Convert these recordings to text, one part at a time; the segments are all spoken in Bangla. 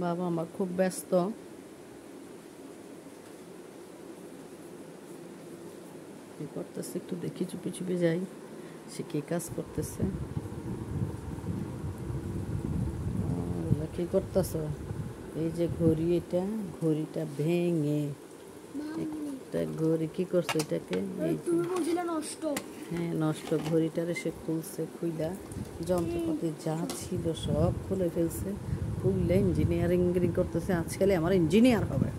বাবা আমার খুব ব্যস্ত। কি করতেছে একটু দেখি, চুপি চুপি যাই, সে কি কাজ করতেছে। কি করতেছ? এই যে ঘড়ি, এটা ঘড়িটা ভেঙে একটা ঘড়ি কি করছে এটাকে, এই নষ্ট। হ্যাঁ নষ্ট, ঘড়িটারে সে খুলছে, খুইলা যন্ত্রপাতি যা ছিল সব খুলে ফেলছে, খুললে ইঞ্জিনিয়ারিং করতেছে। আজকাল আমার ইঞ্জিনিয়ার হবে,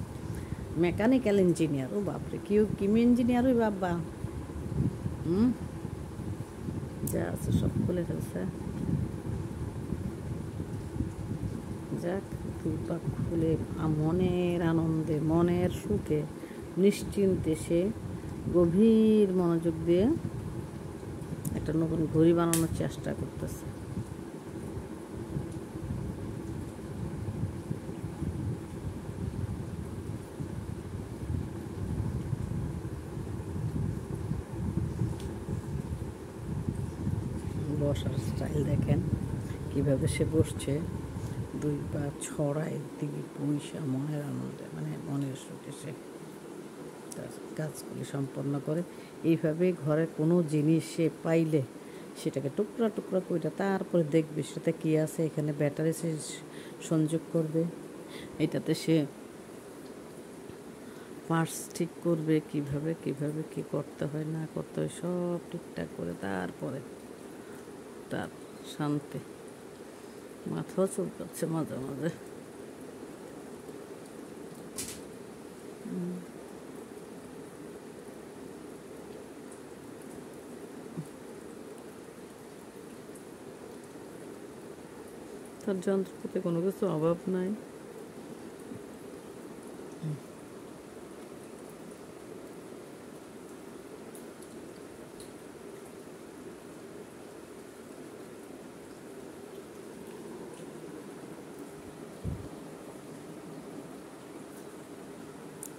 মেকানিক্যাল ইঞ্জিনিয়ার। ও বাপরে, কিমি ইঞ্জিনিয়ার ওই বাবা। যা আছে সব খুলে ফেলছে। যাক, দুপা খুলে মনের আনন্দে, মনের সুখে, নিশ্চিন্তে সে গভীর মনোযোগ দিয়ে একটা নতুন ঘড়ি বানানোর চেষ্টা করতেছে। বসার স্টাইল দেখেন কিভাবে সে বসছে, দুই পা ছড়ায় দিকে পয়সা, মনের আনন্দে, মানে মনের সুখে সে তার কাজগুলি সম্পন্ন করে। এইভাবে ঘরে কোনো জিনিস সে পাইলে সেটাকে টুকরা টুকরা করে তারপরে দেখবে সেটা কী আছে। এখানে ব্যাটারি সে সংযোগ করবে, এটাতে সে পার্টস ঠিক করবে, কিভাবে কিভাবে কি করতে হয় না করতে হয় সব ঠিকঠাক করে তারপরে তার শান্তি। মাথাও চুলকাচ্ছে মাঝে মাঝে। তার যন্ত্রপাতি কোনো কিছু অভাব নাই।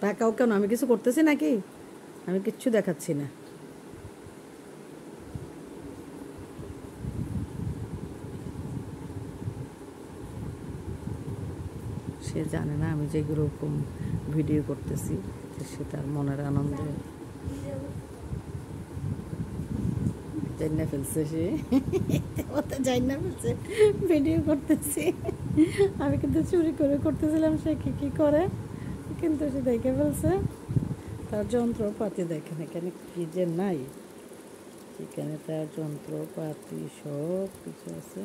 টাকাও কেন, আমি কিছু করতেছি নাকি? আমি কিচ্ছু দেখাচ্ছি না। সে জানে না আমি যেরকম ভিডিও করতেছি, সে তার মনের আনন্দে জান্না ফেলছে, সে ওতে জান্না ফেলছে ভিডিও করতেছি। আমি কিন্তু চুরি করে করতেছিলাম, সে কি করে, কিন্তু সে দেখে ফেলছে। তার যন্ত্রপাতি দেখেন এখানে কি যে নাই, এখানে তার যন্ত্রপাতি সব কিছু আছে।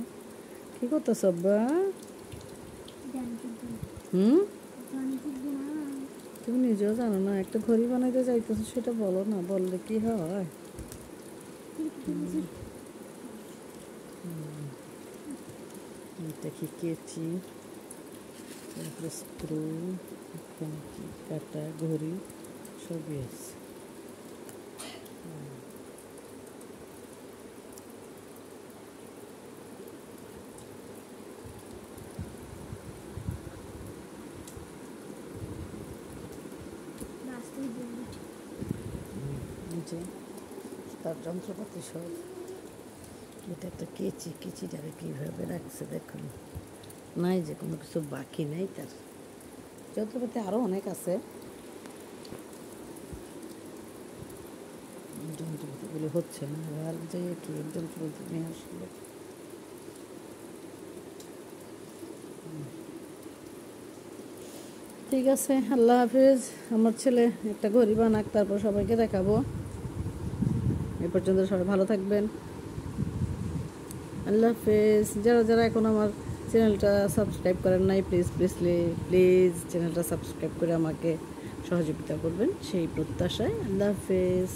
কি করতেছ আব্বা? তুমি নিজেও জানো না, একটা ঘড়ি বানাইতে চাইতেছো, সেটা বলো না, বললে কি হয়। দেখি কেচি, তারপরে স্ক্রু, এখানে কি কাটা, ঘড়ি সবই আছে। যে তার যন্ত্রপাতি সব, এটা একটা কেচি, কেচিটারে কীভাবে রাখছে দেখুন, নাই যে কোনো কিছু বাকি নেই। তার যন্ত্রপাতি আরও অনেক আছে, যন্ত্রপাতিগুলো হচ্ছে না, আর যে কি যন্ত্রপাতি নিয়ে আসলো। ঠিক আছে, আল্লাহ হাফিজ। আমার ছেলে একটা ঘড়ি বানাক, তারপর সবাইকে দেখাবো। এ পর্যন্ত সবাই ভালো থাকবেন, আল্লাহ হাফিজ। যারা যারা এখন আমার চ্যানেলটা সাবস্ক্রাইব করেন নাই, প্লিজ প্লিজ প্লিজ চ্যানেলটা সাবস্ক্রাইব করে আমাকে সহযোগিতা করবেন, সেই প্রত্যাশায়। আল্লাহ হাফিজ।